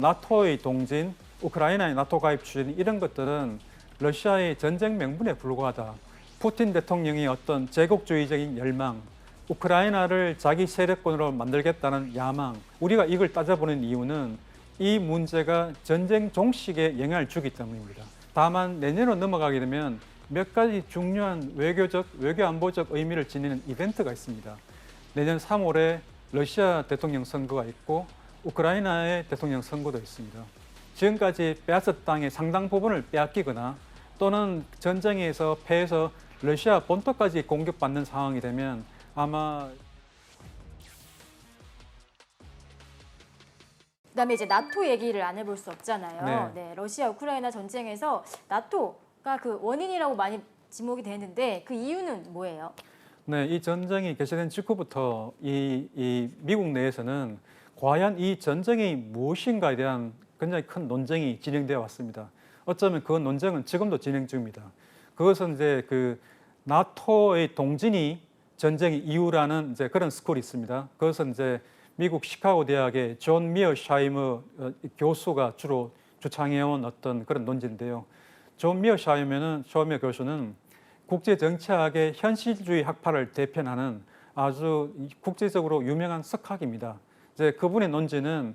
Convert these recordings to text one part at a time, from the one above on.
나토의 동진, 우크라이나의 나토 가입 추진 이런 것들은 러시아의 전쟁 명분에 불과하다. 푸틴 대통령의 어떤 제국주의적인 열망, 우크라이나를 자기 세력권으로 만들겠다는 야망, 우리가 이걸 따져보는 이유는 이 문제가 전쟁 종식에 영향을 주기 때문입니다. 다만 내년으로 넘어가게 되면 몇 가지 중요한 외교적, 외교안보적 의미를 지니는 이벤트가 있습니다. 내년 3월에 러시아 대통령 선거가 있고 우크라이나의 대통령 선거도 있습니다. 지금까지 빼앗은 땅의 상당 부분을 빼앗기거나 또는 전쟁에서 패해서 러시아 본토까지 공격받는 상황이 되면 아마 그다음에 이제 나토 얘기를 안 해볼 수 없잖아요. 네. 네, 러시아 우크라이나 전쟁에서 나토가 그 원인이라고 많이 지목이 되는데 그 이유는 뭐예요? 네, 이 전쟁이 개시된 직후부터 이 미국 내에서는 과연 이 전쟁이 무엇인가에 대한 굉장히 큰 논쟁이 진행되어 왔습니다. 어쩌면 그 논쟁은 지금도 진행 중입니다. 그것은 이제 그 나토의 동진이 전쟁의 이유라는 이제 그런 스쿨이 있습니다. 그것은 이제 미국 시카고 대학의 존 미어샤이머 교수가 주로 주창해온 어떤 그런 논지인데요. 존 미어샤이머 교수는 국제 정치학의 현실주의 학파를 대표하는 아주 국제적으로 유명한 석학입니다. 이제 그분의 논지는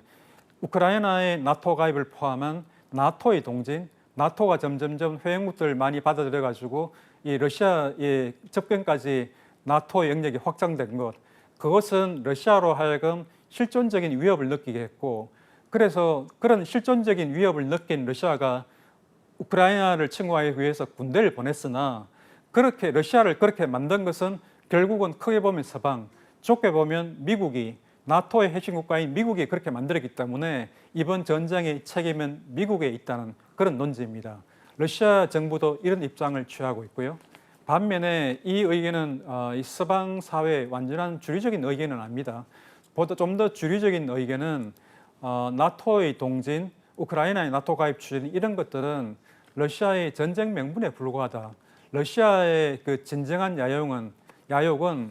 우크라이나의 나토 가입을 포함한 나토의 동진, 나토가 점점점 회원국들 많이 받아들여 가지고 이 러시아의 접근까지 나토의 영역이 확장된 것, 그것은 러시아로 하여금 실존적인 위협을 느끼게 했고, 그래서 그런 실존적인 위협을 느낀 러시아가 우크라이나를 침공하기 위해서 군대를 보냈으나 그렇게 러시아를 그렇게 만든 것은 결국은 크게 보면 서방, 좁게 보면 미국이, 나토의 핵심 국가인 미국이 그렇게 만들었기 때문에 이번 전쟁의 책임은 미국에 있다는 그런 논지입니다. 러시아 정부도 이런 입장을 취하고 있고요. 반면에 이 의견은 이 서방 사회의 완전한 주류적인 의견은 아닙니다. 보다 좀 더 주류적인 의견은 나토의 동진, 우크라이나의 나토 가입 추진 이런 것들은 러시아의 전쟁 명분에 불과하다. 러시아의 그 진정한 야욕은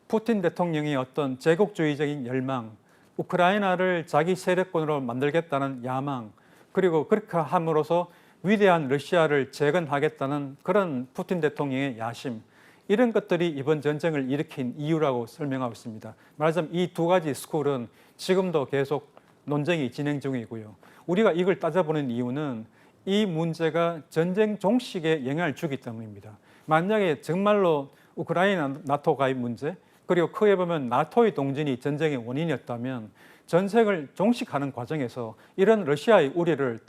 푸틴 대통령의 어떤 제국주의적인 열망, 우크라이나를 자기 세력권으로 만들겠다는 야망, 그리고 그렇게 함으로써 위대한 러시아를 재건하겠다는 그런 푸틴 대통령의 야심, 이런 것들이 이번 전쟁을 일으킨 이유라고 설명하고 있습니다. 말하자면 이 두 가지 스쿨은 지금도 계속 논쟁이 진행 중이고요. 우리가 이걸 따져보는 이유는 이 문제가 전쟁 종식에 영향을 주기 때문입니다. 만약에 정말로 우크라이나 나토 가입 문제, 그리고 크게 보면 나토의 동진이 전쟁의 원인이었다면 전쟁을 종식하는 과정에서 이런 러시아의 우려를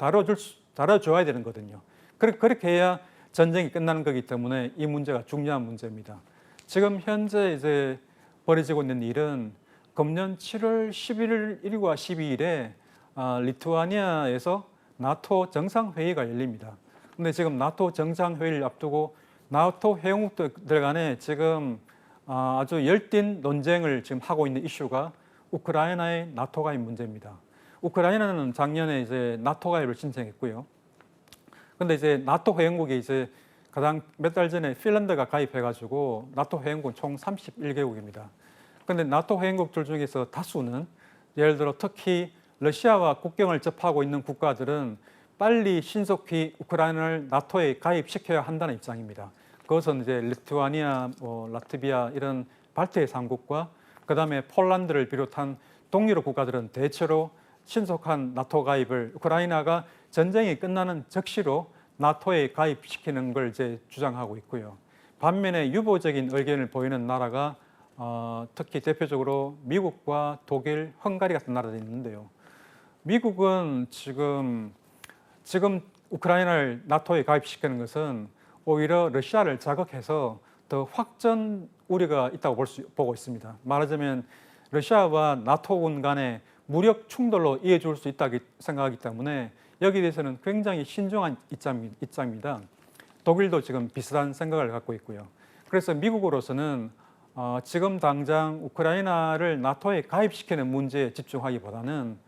다뤄줘야 되는 거거든요. 그렇게 해야 전쟁이 끝나는 거기 때문에 이 문제가 중요한 문제입니다. 지금 현재 이제 벌어지고 있는 일은 금년 7월 11일과 12일에 리투아니아에서 나토 정상회의가 열립니다. 근데 지금 나토 정상회의를 앞두고 나토 회원국들 간에 지금 아주 열띤 논쟁을 지금 하고 있는 이슈가 우크라이나의 나토 가입 문제입니다. 우크라이나는 작년에 이제 나토 가입을 신청했고요. 근데 이제 나토 회원국이 이제 가장 몇 달 전에 핀란드가 가입해가지고 나토 회원국은 총 31개국입니다. 근데 나토 회원국들 중에서 다수는 예를 들어 특히 러시아와 국경을 접하고 있는 국가들은 빨리 신속히 우크라이나를 나토에 가입시켜야 한다는 입장입니다. 그것은 이제 리투아니아, 라트비아 이런 발트해 3국과 그다음에 폴란드를 비롯한 동유럽 국가들은 대체로 신속한 나토 가입을 우크라이나가 전쟁이 끝나는 즉시로 나토에 가입시키는 걸 이제 주장하고 있고요. 반면에 유보적인 의견을 보이는 나라가 특히 대표적으로 미국과 독일, 헝가리 같은 나라들이 있는데요. 미국은 지금 우크라이나를 나토에 가입시키는 것은 오히려 러시아를 자극해서 더 확전 우려가 있다고 보고 있습니다. 말하자면 러시아와 나토군 간의 무력 충돌로 이어질 수 있다고 생각하기 때문에 여기에 대해서는 굉장히 신중한 입장입니다. 독일도 지금 비슷한 생각을 갖고 있고요. 그래서 미국으로서는 지금 당장 우크라이나를 나토에 가입시키는 문제에 집중하기보다는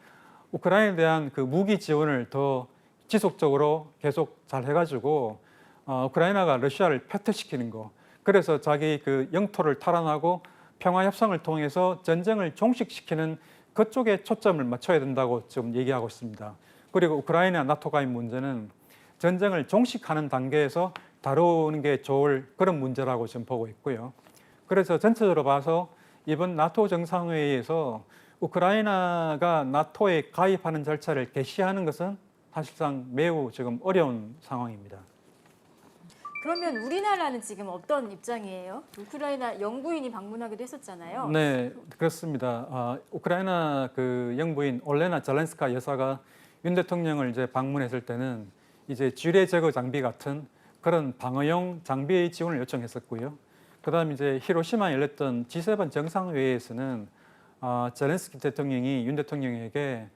우크라이나에 대한 그 무기 지원을 더 지속적으로 계속 잘 해가지고 우크라이나가 러시아를 패퇴시키는 거, 그래서 자기 그 영토를 탈환하고 평화 협상을 통해서 전쟁을 종식시키는 그쪽에 초점을 맞춰야 된다고 지금 얘기하고 있습니다. 그리고 우크라이나 나토 가입 문제는 전쟁을 종식하는 단계에서 다루는 게 좋을 그런 문제라고 지금 보고 있고요. 그래서 전체적으로 봐서 이번 나토 정상회의에서 우크라이나가 나토에 가입하는 절차를 개시하는 것은 사실상 매우 지금 어려운 상황입니다. 그러면 우리나라는 지금 어떤 입장이에요? 우크라이나 영부인이 방문하기도 했었잖아요. 네, 그렇습니다. 우크라이나 그 영부인 올레나 젤렌스카 여사가 윤 대통령을 이제 방문했을 때는 이제 지뢰 제거 장비 같은 그런 방어용 장비 지원을 요청했었고요. 그다음 이제 히로시마에 열렸던 G7 정상회의에서는 젤렌스키 대통령이 윤 대통령에게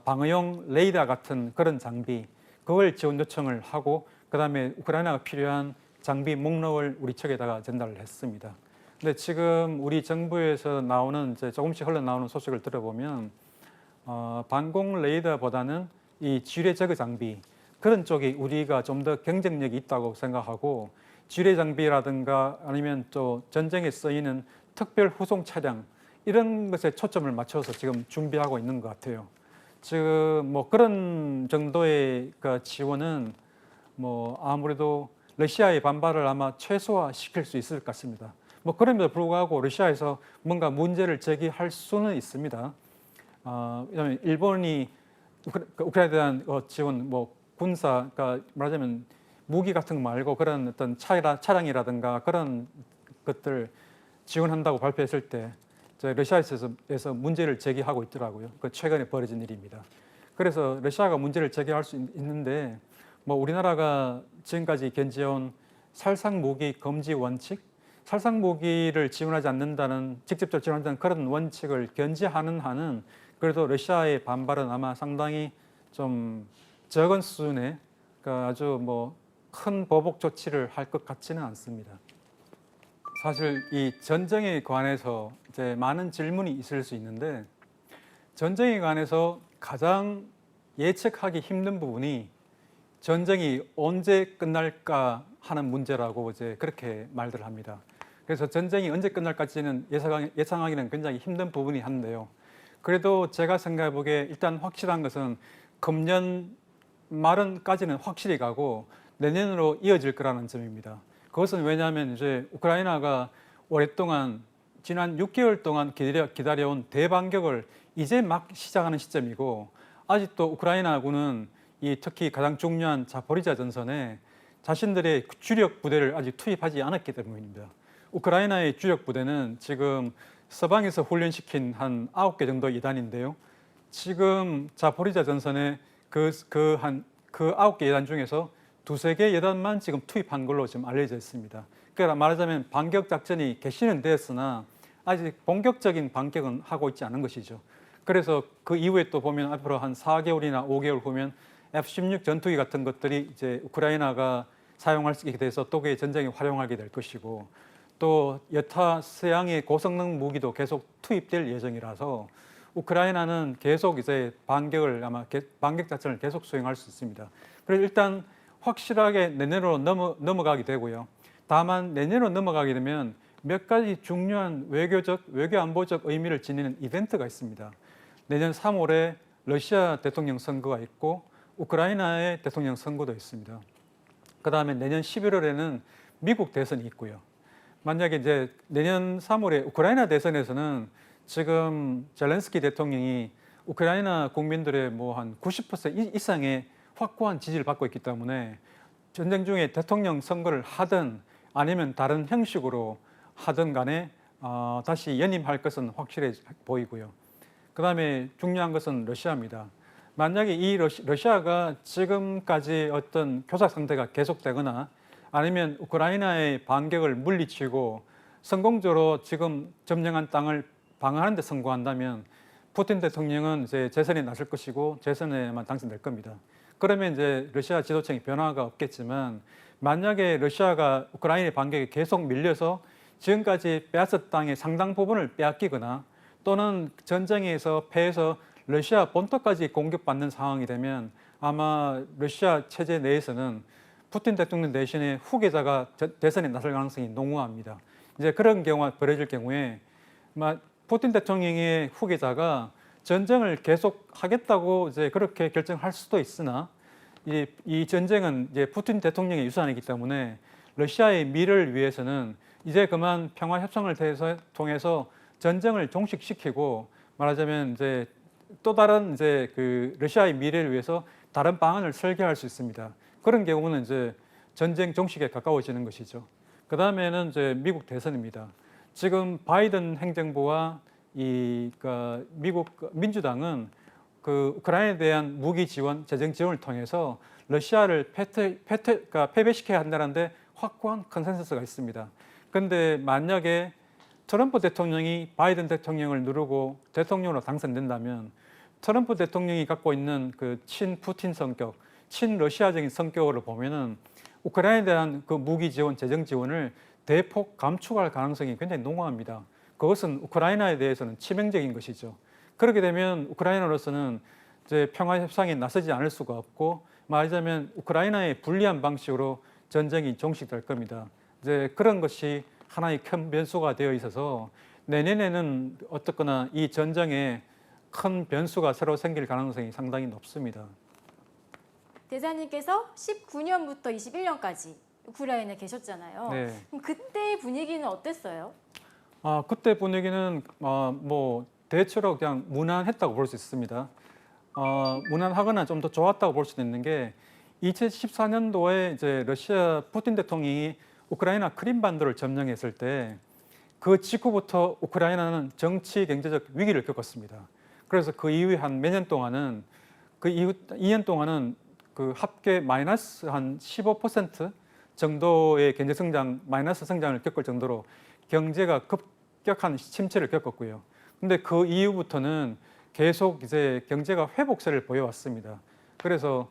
방어용 레이더 같은 그런 장비 그걸 지원 요청을 하고 그다음에 우크라이나가 필요한 장비 목록을 우리 측에다가 전달을 했습니다. 근데 지금 우리 정부에서 나오는 이제 조금씩 흘러나오는 소식을 들어보면 방공 레이더보다는 이 지뢰 제거 장비 그런 쪽이 우리가 좀 더 경쟁력이 있다고 생각하고 지뢰 장비라든가 아니면 또 전쟁에 쓰이는 특별 후송 차량 이런 것에 초점을 맞춰서 지금 준비하고 있는 것 같아요. 지금 뭐 그런 정도의 그 지원은 뭐 아무래도 러시아의 반발을 아마 최소화시킬 수 있을 것 같습니다. 뭐 그럼에도 불구하고 러시아에서 뭔가 문제를 제기할 수는 있습니다. 왜냐하면 일본이 우크라이나에 대한 지원, 뭐 군사, 그러니까 말하자면 무기 같은 거 말고 그런 어떤 차량이라든가 그런 것들 지원한다고 발표했을 때 러시아에서 문제를 제기하고 있더라고요. 그 최근에 벌어진 일입니다. 그래서 러시아가 문제를 제기할 수 있는데 뭐 우리나라가 지금까지 견지해온 살상 무기 금지 원칙, 살상 무기를 지원하지 않는다는 직접적으로 지원한다는 그런 원칙을 견지하는 한은 그래도 러시아의 반발은 아마 상당히 좀 적은 수준의 그러니까 아주 뭐 큰 보복 조치를 할 것 같지는 않습니다. 사실 이 전쟁에 관해서 이제 많은 질문이 있을 수 있는데 전쟁에 관해서 가장 예측하기 힘든 부분이 전쟁이 언제 끝날까 하는 문제라고 이제 그렇게 말들 합니다. 그래서 전쟁이 언제 끝날까지는 예상하기는 굉장히 힘든 부분이 한데요. 그래도 제가 생각해 보기에 일단 확실한 것은 금년 말은까지는 확실히 가고 내년으로 이어질 거라는 점입니다. 그것은 왜냐하면 이제 우크라이나가 오랫동안 지난 6개월 동안 기다려온 대반격을 이제 막 시작하는 시점이고 아직도 우크라이나군은 이 특히 가장 중요한 자포리자 전선에 자신들의 주력 부대를 아직 투입하지 않았기 때문입니다. 우크라이나의 주력 부대는 지금 서방에서 훈련시킨 한 9개 정도 이단인데요. 지금 자포리자 전선에 그 9개 예단 중에서 2~3개 예단만 지금 투입한 걸로 지금 알려져 있습니다. 그러니까 말하자면 반격 작전이 개시는 되었으나 아직 본격적인 반격은 하고 있지 않은 것이죠. 그래서 그 이후에 또 보면 앞으로 한 4개월이나 5개월 후면 F-16 전투기 같은 것들이 이제 우크라이나가 사용할 수 있게 돼서 또의 전쟁에 활용하게 될 것이고 또 여타 서양의 고성능 무기도 계속 투입될 예정이라서 우크라이나는 계속 이제 반격 작전을 계속 수행할 수 있습니다. 그래서 일단 확실하게 내년으로 넘어가게 되고요. 다만 내년으로 넘어가게 되면 몇 가지 중요한 외교 안보적 의미를 지니는 이벤트가 있습니다. 내년 3월에 러시아 대통령 선거가 있고 우크라이나의 대통령 선거도 있습니다. 그 다음에 내년 11월에는 미국 대선이 있고요. 만약에 이제 내년 3월에 우크라이나 대선에서는 지금 젤렌스키 대통령이 우크라이나 국민들의 뭐 한 90% 이상의 확고한 지지를 받고 있기 때문에 전쟁 중에 대통령 선거를 하든 아니면 다른 형식으로 하든 간에 다시 연임할 것은 확실해 보이고요. 그 다음에 중요한 것은 러시아입니다. 만약에 이 러시아가 지금까지 어떤 교착 상태가 계속되거나 아니면 우크라이나의 반격을 물리치고 성공적으로 지금 점령한 땅을 방어하는 데 성공한다면 푸틴 대통령은 이제 재선에 나설 것이고 재선에만 당선될 겁니다. 그러면 이제 러시아 지도층이 변화가 없겠지만 만약에 러시아가 우크라이나의 반격에 계속 밀려서 지금까지 빼앗은 땅의 상당 부분을 빼앗기거나 또는 전쟁에서 패해서 러시아 본토까지 공격받는 상황이 되면 아마 러시아 체제 내에서는 푸틴 대통령 대신에 후계자가 대선에 나설 가능성이 농후합니다. 이제 그런 경우가 벌어질 경우에 푸틴 대통령의 후계자가 전쟁을 계속 하겠다고 이제 그렇게 결정할 수도 있으나 이 전쟁은 이제 푸틴 대통령의 유산이기 때문에 러시아의 미래를 위해서는 이제 그만 평화 협상을 통해서 전쟁을 종식시키고 말하자면 이제 또 다른 이제 그 러시아의 미래를 위해서 다른 방안을 설계할 수 있습니다. 그런 경우는 이제 전쟁 종식에 가까워지는 것이죠. 그 다음에는 이제 미국 대선입니다. 지금 바이든 행정부와 미국 민주당은 그 우크라이나에 대한 무기 지원, 재정 지원을 통해서 러시아를 패배시켜야 한다는데 확고한 컨센서스가 있습니다. 그런데 만약에 트럼프 대통령이 바이든 대통령을 누르고 대통령으로 당선된다면 트럼프 대통령이 갖고 있는 그 친푸틴 성격, 친러시아적인 성격으로 보면은 우크라이나에 대한 그 무기 지원, 재정 지원을 대폭 감축할 가능성이 굉장히 농후합니다. 그것은 우크라이나에 대해서는 치명적인 것이죠. 그렇게 되면 우크라이나로서는 이제 평화 협상에 나서지 않을 수가 없고 말하자면 우크라이나에 불리한 방식으로 전쟁이 종식될 겁니다. 이제 그런 것이 하나의 큰 변수가 되어 있어서 내년에는 어떻거나 이 전쟁에 큰 변수가 새로 생길 가능성이 상당히 높습니다. 대사님께서 19년부터 21년까지 우크라이나에 계셨잖아요. 네. 그럼 그때 분위기는 어땠어요? 그때 분위기는 뭐 대체로 그냥 무난했다고 볼 수 있습니다. 무난하거나 좀 더 좋았다고 볼 수도 있는 게 2014년도에 이제 러시아 푸틴 대통령이 우크라이나 크림반도를 점령했을 때 그 직후부터 우크라이나는 정치 경제적 위기를 겪었습니다. 그래서 그 이후에 한 몇 년 동안은 그 이후 2년 동안은 그 합계 마이너스 한 15% 정도의 경제 성장, 마이너스 성장을 겪을 정도로 경제가 급격한 침체를 겪었고요. 근데 그 이후부터는 계속 이제 경제가 회복세를 보여왔습니다. 그래서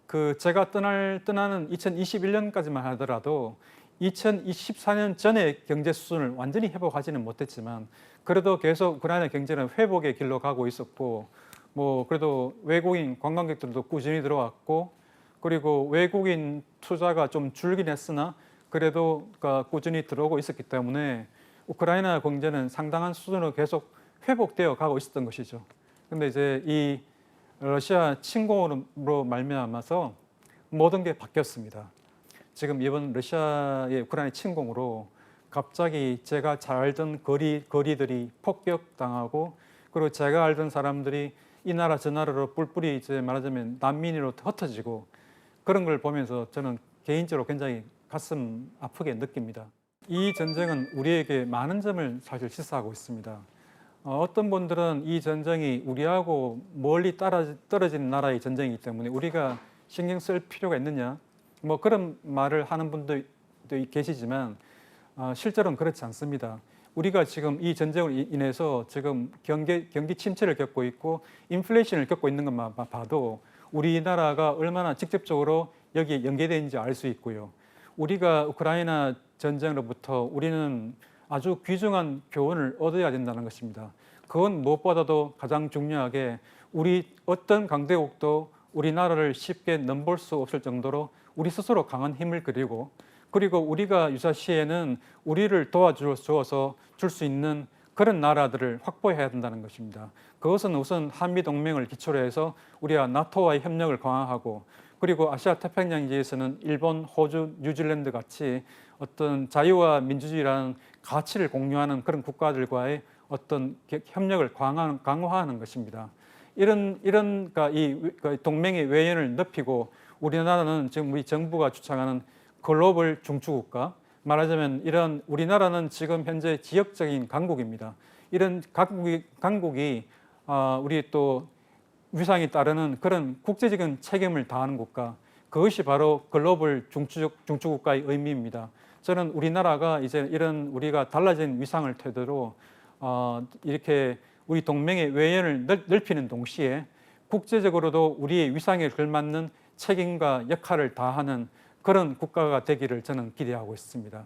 그 제가 떠나는 2021년까지만 하더라도 2024년 전의 경제 수준을 완전히 회복하지는 못했지만 그래도 계속 우크라이나 경제는 회복의 길로 가고 있었고 뭐 그래도 외국인 관광객들도 꾸준히 들어왔고 그리고 외국인 투자가 좀 줄긴 했으나 그래도 꾸준히 들어오고 있었기 때문에 우크라이나 경제는 상당한 수준으로 계속 회복되어 가고 있었던 것이죠. 근데 이제 이 러시아 침공으로 말미암아서 모든 게 바뀌었습니다. 지금 이번 러시아의 우크라이나 침공으로 갑자기 제가 잘 알던 거리들이 폭격당하고 그리고 제가 알던 사람들이 이 나라 저 나라로 뿔뿔이 이제 말하자면 난민으로 흩어지고 그런 걸 보면서 저는 개인적으로 굉장히 가슴 아프게 느낍니다. 이 전쟁은 우리에게 많은 점을 사실 시사하고 있습니다. 어떤 분들은 이 전쟁이 우리하고 멀리 떨어진 나라의 전쟁이기 때문에 우리가 신경 쓸 필요가 있느냐 뭐 그런 말을 하는 분도 계시지만 실제로는 그렇지 않습니다. 우리가 지금 이 전쟁으로 인해서 지금 경기 침체를 겪고 있고 인플레이션을 겪고 있는 것만 봐도 우리나라가 얼마나 직접적으로 여기에 연계되어 있는지 알 수 있고요. 우리가 우크라이나 전쟁으로부터 우리는 아주 귀중한 교훈을 얻어야 된다는 것입니다. 그건 무엇보다도 가장 중요하게 우리 어떤 강대국도 우리나라를 쉽게 넘볼 수 없을 정도로 우리 스스로 강한 힘을 그리고 그리고 우리가 유사시에는 우리를 도와주어서 줄 수 있는 그런 나라들을 확보해야 된다는 것입니다. 그것은 우선 한미동맹을 기초로 해서 우리가 나토와의 협력을 강화하고 그리고 아시아 태평양 지에서는 일본, 호주, 뉴질랜드 같이 어떤 자유와 민주주의라는 가치를 공유하는 그런 국가들과의 어떤 협력을 강화하는 것입니다. 이런 이 동맹의 외연을 넓히고 우리나라는 지금 우리 정부가 주창하는 글로벌 중추국가 말하자면 이런 우리나라는 지금 현재 지역적인 강국입니다. 이런 강국이 우리 또 위상에 따르는 그런 국제적인 책임을 다하는 국가 그것이 바로 글로벌 중추국가의 의미입니다. 저는 우리나라가 이제 이런 우리가 달라진 위상을 토대로 이렇게 우리 동맹의 외연을 넓히는 동시에 국제적으로도 우리의 위상에 걸맞는 책임과 역할을 다하는 그런 국가가 되기를 저는 기대하고 있습니다.